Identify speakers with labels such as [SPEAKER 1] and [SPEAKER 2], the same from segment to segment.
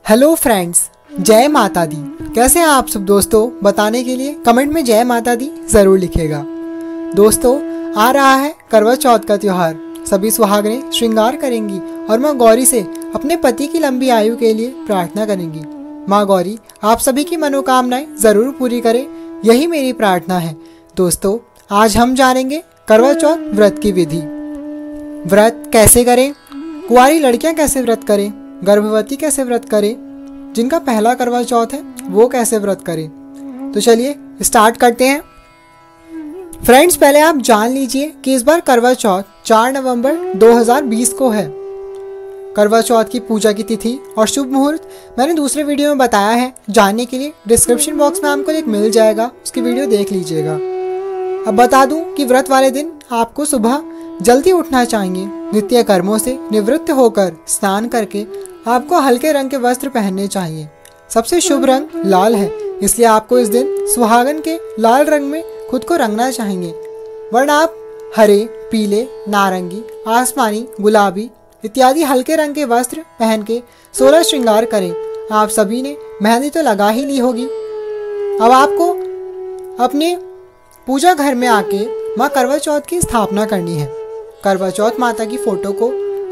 [SPEAKER 1] Hello friends, जय माता दी। कैसे हैं आप सब दोस्तों? बताने के लिए कमेंट में जय माता दी ज़रूर लिखिएगा। दोस्तों, आ रहा है करवा चौथ का त्यौहार। सभी सुहागनें श्रृंगार करेंगी और माँ गौरी से अपने पति की लंबी आयु के लिए प्रार्थना करेंगी। माँ गौरी आप सभी की मनोकामनाएं ज़रूर पूरी करें, यही मेरी प्रार्थना है। दोस्तों, आज हम जानेंगे करवा चौथ व्रत की विधि। व्रत कैसे करें, कुंवारी लड़कियां कैसे व्रत करें, गर्भवती कैसे व्रत करें, जिनका पहला करवा चौथ है वो कैसे व्रत करें। तो चलिए स्टार्ट करते हैं। फ्रेंड्स, पहले आप जान लीजिए कि इस बार करवा चौथ 4 नवंबर 2020 को है। करवा चौथ की पूजा की तिथि और शुभ मुहूर्त मैंने दूसरे वीडियो में बताया है। जानने के लिए डिस्क्रिप्शन बॉक्स में आपको एक मिल जाएगा, उसकी वीडियो देख लीजिएगा। अब बता दूं कि व्रत वाले दिन आपको सुबह जल्दी उठना चाहिए। नित्य कर्मों से निवृत्त होकर स्नान करके आपको हल्के रंग के वस्त्र पहनने चाहिए। सबसे शुभ रंग लाल है, इसलिए आपको इस दिन सुहागन के लाल रंग में खुद को रंगना चाहिए। वरना आप हरे, पीले, नारंगी, आसमानी, गुलाबी इत्यादि हल्के रंग के वस्त्र पहन के 16 श्रृंगार करें। आप सभी ने मेहंदी तो लगा ही ली होगी। अब आपको अपने पूजा घर में आके माँ करवा चौथ की स्थापना करनी है। करवा चौथ माता की फोटो को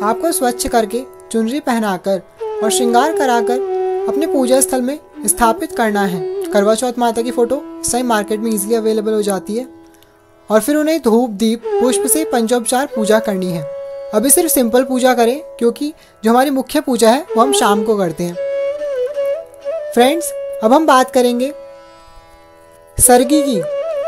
[SPEAKER 1] आपको स्वच्छ करके चुनरी पहनाकर और श्रृंगार कराकर अपने पूजा स्थल में स्थापित करना है। करवा चौथ माता की फोटो इस टाइम मार्केट में इजीली अवेलेबल हो जाती है। और फिर उन्हें धूप, दीप, पुष्प से पंचोपचार पूजा करनी है। अभी सिर्फ सिंपल पूजा करें, क्योंकि जो हमारी मुख्य पूजा है वो हम शाम को करते हैं। फ्रेंड्स, अब हम बात करेंगे सरगी की।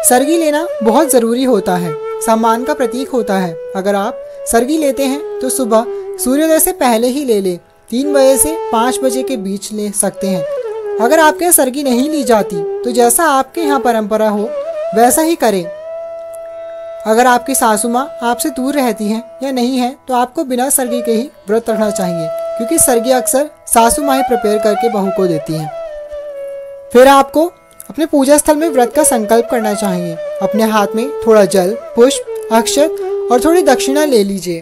[SPEAKER 1] सरगी लेना बहुत ज़रूरी होता है, सम्मान का प्रतीक होता है। अगर आप सरगी लेते हैं तो सुबह सूर्योदय से पहले ही ले लें। 3 बजे से 5 बजे के बीच ले सकते हैं। अगर आपके यहाँ सरगी नहीं ली जाती तो जैसा आपके यहाँ परंपरा हो वैसा ही करें। अगर आपकी सासू माँ आपसे दूर रहती हैं या नहीं है तो आपको बिना सरगी के ही व्रत रखना चाहिए, क्योंकि सरगी अक्सर सासू माँ ही प्रिपेयर करके बहू को देती हैं। फिर आपको अपने पूजा स्थल में व्रत का संकल्प करना चाहिए। अपने हाथ में थोड़ा जल, पुष्प, अक्षत और थोड़ी दक्षिणा ले लीजिए।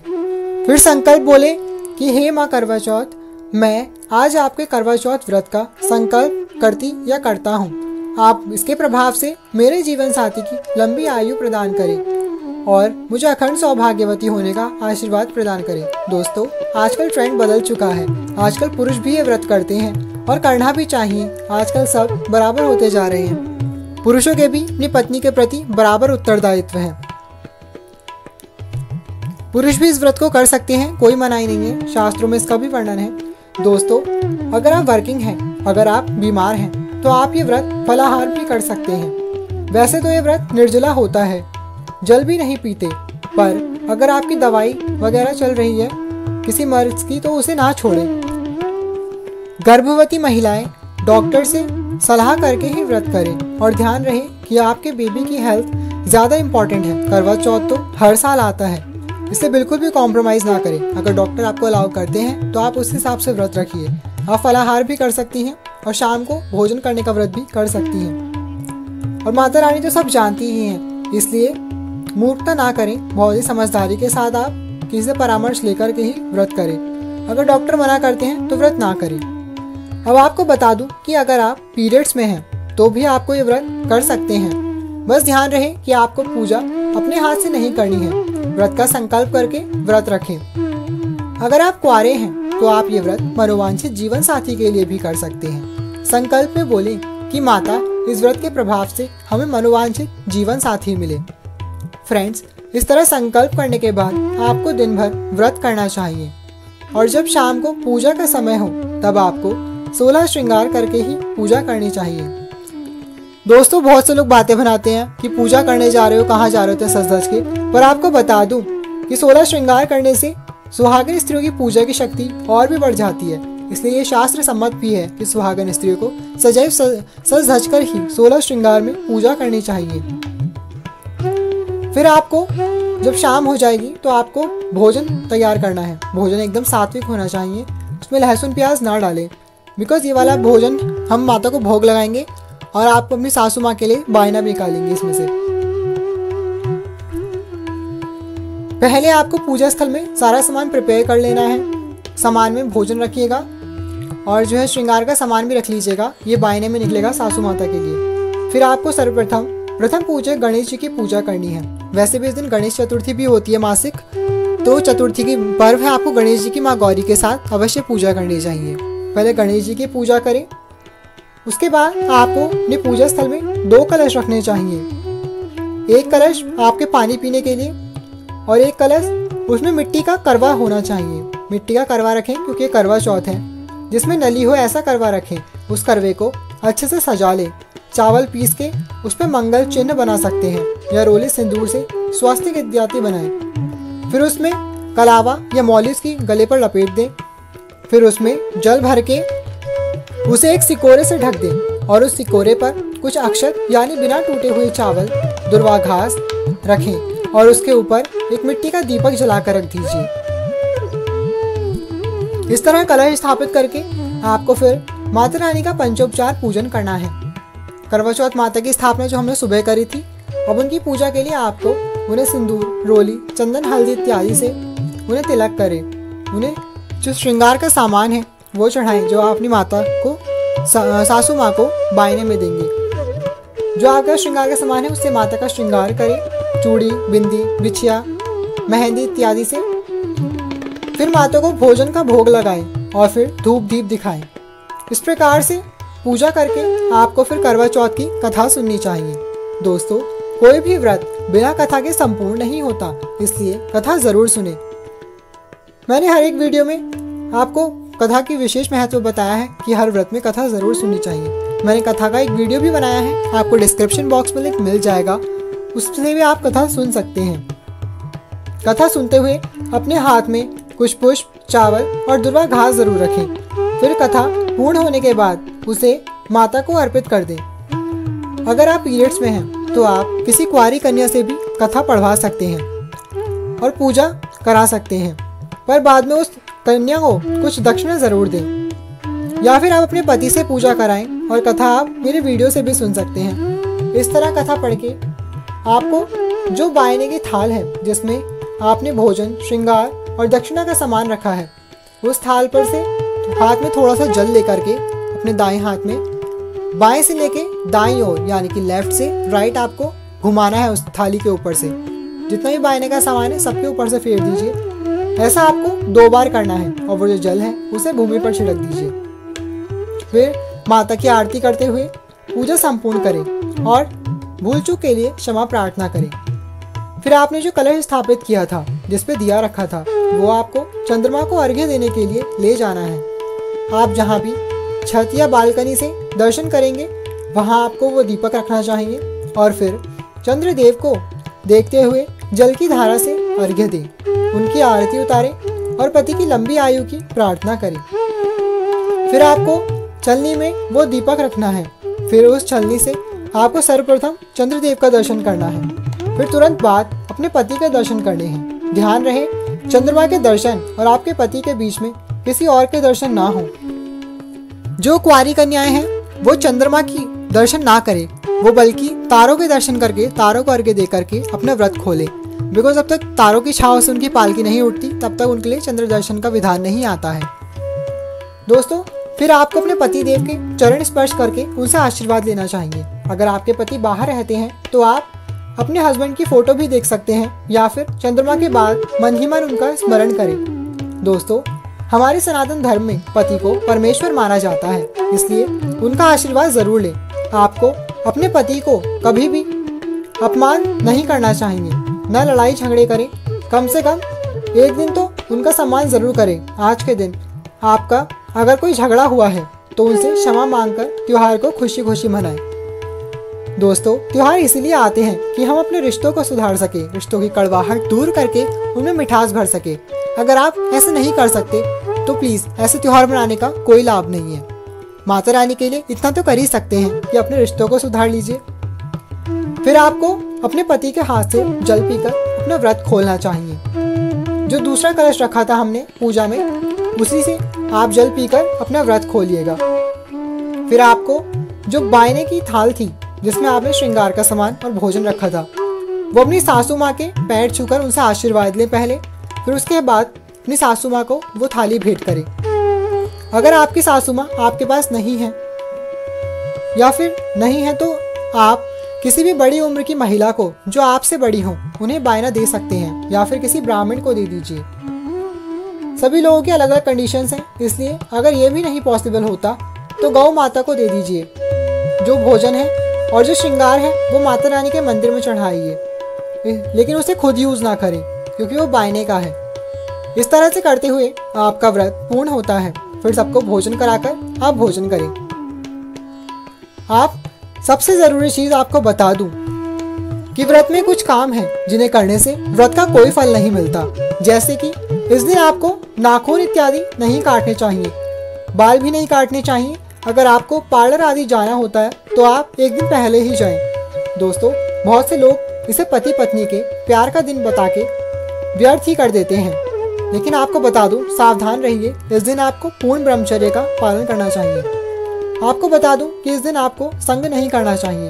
[SPEAKER 1] फिर संकल्प बोले कि हे माँ करवा चौथ, मैं आज आपके करवा चौथ व्रत का संकल्प करती या करता हूँ। आप इसके प्रभाव से मेरे जीवन साथी की लंबी आयु प्रदान करें और मुझे अखंड सौभाग्यवती होने का आशीर्वाद प्रदान करें। दोस्तों, आजकल ट्रेंड बदल चुका है। आजकल पुरुष भी ये व्रत करते हैं और करना भी चाहिए। आजकल सब बराबर होते जा रहे हैं। पुरुषों के भी अपनी पत्नी के प्रति बराबर उत्तरदायित्व है। पुरुष भी इस व्रत को कर सकते हैं, कोई मनाही नहीं है। शास्त्रों में इसका भी वर्णन है। दोस्तों, अगर आप वर्किंग हैं, अगर आप बीमार हैं, तो आप ये व्रत फलाहार भी कर सकते हैं। वैसे तो ये व्रत निर्जला होता है, जल भी नहीं पीते, पर अगर आपकी दवाई वगैरह चल रही है किसी मर्ज की तो उसे ना छोड़ें। गर्भवती महिलाएं डॉक्टर से सलाह करके ही व्रत करें और ध्यान रहे कि आपके बेबी की हेल्थ ज़्यादा इम्पॉर्टेंट है। करवा चौथ तो हर साल आता है, इससे बिल्कुल भी कॉम्प्रोमाइज़ ना करें। अगर डॉक्टर आपको अलाउ करते हैं तो आप उस हिसाब से व्रत रखिए। आप फलाहार भी कर सकती हैं और शाम को भोजन करने का व्रत भी कर सकती हैं। और माता रानी तो सब जानती ही हैं, इसलिए मूर्खता ना करें। बहुत ही समझदारी के साथ आप किसी से परामर्श लेकर के ही व्रत करें। अगर डॉक्टर मना करते हैं तो व्रत ना करें। अब आपको बता दूं कि अगर आप पीरियड्स में हैं तो भी आपको ये व्रत कर सकते हैं। बस ध्यान रहे कि आपको पूजा अपने हाथ से नहीं करनी है। व्रत का संकल्प करके व्रत रखें। अगर आप कुंवारे हैं तो आप ये व्रत मनोवांछित जीवन साथी के लिए भी कर सकते हैं। संकल्प में बोले कि माता, इस व्रत के प्रभाव से हमें मनोवांछित जीवन साथी मिले। फ्रेंड्स, इस तरह संकल्प करने के बाद आपको दिन भर व्रत करना चाहिए और जब शाम को पूजा का समय हो तब आपको 16 श्रृंगार करके ही पूजा करनी चाहिए। दोस्तों, बहुत से लोग बातें बनाते हैं कि पूजा करने जा रहे हो, कहाँ जा रहे हो सज धज के, पर आपको बता दूं कि 16 श्रृंगार करने से सुहागन स्त्रियों की पूजा की शक्ति और भी बढ़ जाती है। इसलिए ये शास्त्र सम्मत भी है कि सुहागन स्त्रियों को सजैव सज धज कर ही 16 श्रृंगार में पूजा करनी चाहिए। फिर आपको जब शाम हो जाएगी तो आपको भोजन तैयार करना है। भोजन एकदम सात्विक होना चाहिए, उसमें लहसुन प्याज ना डालें, बिकॉज ये वाला भोजन हम माता को भोग लगाएंगे और आप अपनी सासू माँ के लिए बायना भी निकालेंगे इसमें से। पहले आपको पूजा स्थल में सारा सामान प्रिपेयर कर लेना है। सामान में भोजन रखिएगा और जो है श्रृंगार का सामान भी रख लीजिएगा, ये बायने में निकलेगा सासू माता के लिए। फिर आपको सर्वप्रथम पूजा गणेश जी की पूजा करनी है। वैसे भी इस दिन गणेश चतुर्थी भी होती है मासिक, तो चतुर्थी की पर्व है, आपको गणेश जी की माँ गौरी के साथ अवश्य पूजा करनी चाहिए। पहले गणेश जी की पूजा करें, उसके बाद आपको अपने पूजा स्थल में 2 कलश रखने चाहिए। एक कलश आपके पानी पीने के लिए और एक कलश उसमें मिट्टी का करवा होना चाहिए। मिट्टी का करवा रखें क्योंकि ये करवा चौथ है, जिसमें नली हो ऐसा करवा रखें। उस करवे को अच्छे से सजा लें, चावल पीस के उस पर मंगल चिन्ह बना सकते हैं या रोली सिंदूर से स्वास्तिक इत्यादि बनाएं। फिर उसमें कलावा या मौली की गले पर लपेट दें। फिर उसमें जल भर के उसे एक सिकोरे से ढक दें और उस सिकोरे पर कुछ अक्षत यानी बिना टूटे हुए चावल, दुर्वा घास रखें और उसके ऊपर एक मिट्टी का दीपक जलाकर रख दीजिए। इस तरह कलश स्थापित करके आपको फिर माता रानी का पंचोपचार पूजन करना है। करवा चौथ माता की स्थापना जो हमने सुबह करी थी, अब उनकी पूजा के लिए आपको उन्हें सिंदूर, रोली, चंदन, हल्दी इत्यादि से उन्हें तिलक करें। उन्हें जो श्रृंगार का सामान है वो चढ़ाएं, जो आप अपनी माता को सासू माँ को बायने में देंगे। जो आपका श्रृंगार का सामान है उससे माता का श्रृंगार करें, चूड़ी, बिंदी, बिछिया, मेहंदी इत्यादि से। फिर माता को भोजन का भोग लगाएं और फिर धूप दीप दिखाएं। इस प्रकार से पूजा करके आपको फिर करवा चौथ की कथा सुननी चाहिए। दोस्तों, कोई भी व्रत बिना कथा के संपूर्ण नहीं होता, इसलिए कथा जरूर सुने। मैंने हर एक वीडियो में आपको कथा की विशेष महत्व बताया है कि हर व्रत में कथा जरूर सुननी चाहिए। मैंने कथा का एक वीडियो भी बनाया है, आपको डिस्क्रिप्शन बॉक्स में लिंक मिल जाएगा, उससे भी आप कथा सुन सकते हैं। कथा सुनते हुए अपने हाथ में कुछ पुष्प, चावल और दुर्वा घास जरूर रखें। फिर कथा पूर्ण होने के बाद उसे माता को अर्पित कर दें। अगर आप पीरियड्स में हैं तो आप किसी कुंवारी कन्या से भी कथा पढ़वा सकते हैं और पूजा करा सकते हैं, पर बाद में उस कन्या को कुछ दक्षिणा जरूर दें। या फिर आप अपने पति से पूजा कराएं और कथा आप मेरे वीडियो से भी सुन सकते हैं। इस तरह कथा पढ़ के आपको जो बायने की थाल है जिसमें आपने भोजन, श्रृंगार और दक्षिणा का सामान रखा है, उस थाल पर से हाथ में थोड़ा सा जल लेकर के अपने दाएं हाथ में बाएं से लेके दाईं ओर यानी कि लेफ्ट से राइट आपको घुमाना है। उस थाली के ऊपर से जितना भी बायने का सामान है सबके ऊपर से फेर दीजिए। ऐसा आपको 2 बार करना है और वो जो जल है उसे भूमि पर छिड़क दीजिए। फिर माता की आरती करते हुए पूजा संपूर्ण करें और भूल चूक के लिए क्षमा प्रार्थना करें। फिर आपने जो कलश स्थापित किया था, जिसपे दिया रखा था, वो आपको चंद्रमा को अर्घ्य देने के लिए ले जाना है। आप जहाँ भी छत या बालकनी से दर्शन करेंगे वहाँ आपको वो दीपक रखना चाहिए और फिर चंद्रदेव को देखते हुए जल की धारा से अर्घ्य दें, उनकी आरती उतारें और पति की लंबी आयु की प्रार्थना करें। फिर आपको छलनी में वो दीपक रखना है। फिर उस छलनी से आपको सर्वप्रथम चंद्रदेव का दर्शन करना है, फिर तुरंत बाद अपने पति के दर्शन करने हैं। ध्यान रहे चंद्रमा के दर्शन और आपके पति के बीच में किसी और के दर्शन ना हो। जो कुंवारी कन्याएं हैं वो चंद्रमा की दर्शन ना करें, वो बल्कि तारों के दर्शन करके, तारों को अर्घ्य दे करके अपना व्रत खोले। बिकॉज जब तक तारों की छाव से उनकी पालकी नहीं उठती तब तक उनके लिए चंद्र दर्शन का विधान नहीं आता है। दोस्तों, फिर आपको अपने पति देव के चरण स्पर्श करके उनसे आशीर्वाद लेना चाहिए। अगर आपके पति बाहर रहते हैं तो आप अपने हस्बैंड की फोटो भी देख सकते हैं या फिर चंद्रमा के बाद मन ही मन उनका स्मरण करें। दोस्तों, हमारे सनातन धर्म में पति को परमेश्वर माना जाता है, इसलिए उनका आशीर्वाद जरूर लें। आपको अपने पति को कभी भी अपमान नहीं करना चाहिए, न लड़ाई झगड़े करें। कम से कम एक दिन तो उनका सम्मान जरूर करें। आज के दिन आपका अगर कोई झगड़ा हुआ है तो उनसे क्षमा मांगकर त्योहार को खुशी खुशी मनाएं। दोस्तों, त्योहार इसीलिए आते हैं कि हम अपने रिश्तों को सुधार सके, रिश्तों की कड़वाहट दूर करके उनमें मिठास भर सके। अगर आप ऐसे नहीं कर सकते तो प्लीज ऐसे त्योहार मनाने का कोई लाभ नहीं है। माता रानी के लिए इतना तो कर ही सकते हैं कि अपने रिश्तों को सुधार लीजिए। फिर आपको अपने पति के हाथ से जल पीकर अपना व्रत खोलना चाहिए। जो दूसरा कलश रखा था हमने पूजा में, उसी से आप जल पीकर अपना व्रत खोलिएगा। फिर आपको जो बायने की थाल थी जिसमें आपने श्रृंगार का सामान और भोजन रखा था, वो अपनी सासू माँ के पैर छूकर उनसे आशीर्वाद लें पहले। फिर उसके बाद अपनी सासू माँ को वो थाली भेंट करें। अगर आपकी सासू माँ आपके पास नहीं है या फिर नहीं है तो आप किसी भी बड़ी उम्र की महिला को जो आपसे बड़ी हो उन्हें बायना दे सकते हैं या फिर किसी ब्राह्मण को दे दीजिए। सभी लोगों की अलग अलग कंडीशंस हैं, इसलिए अगर ये भी नहीं पॉसिबल होता तो गौ माता को दे दीजिए। जो भोजन है और जो श्रृंगार है वो माता रानी के मंदिर में चढ़ाइए, लेकिन उसे खुद यूज़ ना करें क्योंकि वो बायने का है। इस तरह से करते हुए आपका व्रत पूर्ण होता है। फिर सबको भोजन कराकर आप भोजन करें। आप सबसे ज़रूरी चीज़ आपको बता दूं कि व्रत में कुछ काम है जिन्हें करने से व्रत का कोई फल नहीं मिलता। जैसे कि इस दिन आपको नाखून इत्यादि नहीं काटने चाहिए, बाल भी नहीं काटने चाहिए। अगर आपको पार्लर आदि जाना होता है तो आप एक दिन पहले ही जाएं। दोस्तों, बहुत से लोग इसे पति पत्नी के प्यार का दिन बता के व्यर्थ ही कर देते हैं, लेकिन आपको बता दूं, सावधान रहिए। इस दिन आपको पूर्ण ब्रह्मचर्य का पालन करना चाहिए। आपको बता दूं कि इस दिन आपको संग नहीं करना चाहिए,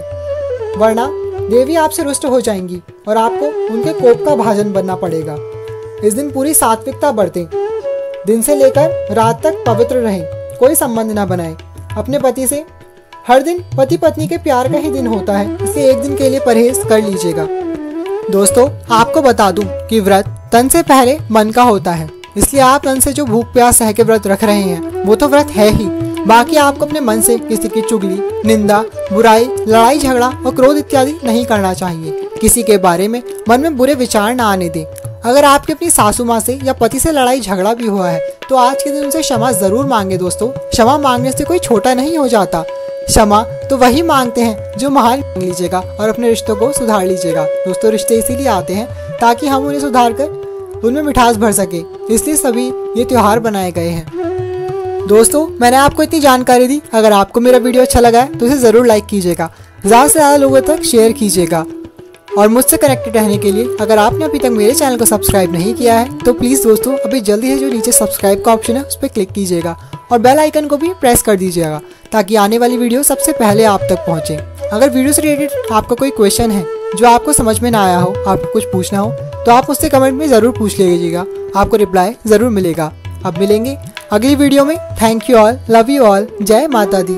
[SPEAKER 1] वरना देवी आपसे रुष्ट हो जाएंगी और आपको उनके कोप का भाजन बनना पड़ेगा। इस दिन पूरी सात्विकता बरतें। दिन से लेकर रात तक पवित्र रहें, कोई संबंध ना बनाएं। अपने पति से हर दिन पति पत्नी के प्यार का ही दिन होता है, इसलिए एक दिन के लिए परहेज कर लीजिएगा। दोस्तों, आपको बता दूं कि व्रत तन से पहले मन का होता है, इसलिए आप तन से जो भूख प्यास सह के व्रत रख रहे हैं वो तो व्रत है ही, बाकी आपको अपने मन से किसी की चुगली, निंदा, बुराई, लड़ाई झगड़ा और क्रोध इत्यादि नहीं करना चाहिए। किसी के बारे में मन में बुरे विचार ना आने दें। अगर आपकी अपनी सासू माँ से या पति से लड़ाई झगड़ा भी हुआ है तो आज के दिन उनसे क्षमा जरूर मांगे। दोस्तों, क्षमा मांगने से कोई छोटा नहीं हो जाता। क्षमा तो वही मांगते हैं जो महान मांग लीजिएगा और अपने रिश्तों को सुधार लीजिएगा। दोस्तों, रिश्ते इसीलिए आते हैं ताकि हम उन्हें सुधार कर उनमें मिठास भर सके, इसलिए सभी ये त्योहार बनाए गए हैं। दोस्तों, मैंने आपको इतनी जानकारी दी। अगर आपको मेरा वीडियो अच्छा लगा है तो इसे ज़रूर लाइक कीजिएगा, ज़्यादा से ज़्यादा लोगों तक शेयर कीजिएगा। और मुझसे कनेक्टेड रहने के लिए अगर आपने अभी तक मेरे चैनल को सब्सक्राइब नहीं किया है तो प्लीज़ दोस्तों अभी जल्दी से जो नीचे सब्सक्राइब का ऑप्शन है उस पर क्लिक कीजिएगा और बेल आइकन को भी प्रेस कर दीजिएगा ताकि आने वाली वीडियो सबसे पहले आप तक पहुँचे। अगर वीडियो से रिलेटेड आपका कोई क्वेश्चन है जो आपको समझ में ना आया हो, आपको कुछ पूछना हो तो आप मुझसे कमेंट में ज़रूर पूछ लीजिएगा, आपको रिप्लाई ज़रूर मिलेगा। अब मिलेंगे अगली वीडियो में। Thank you all, love you all, जय माता दी।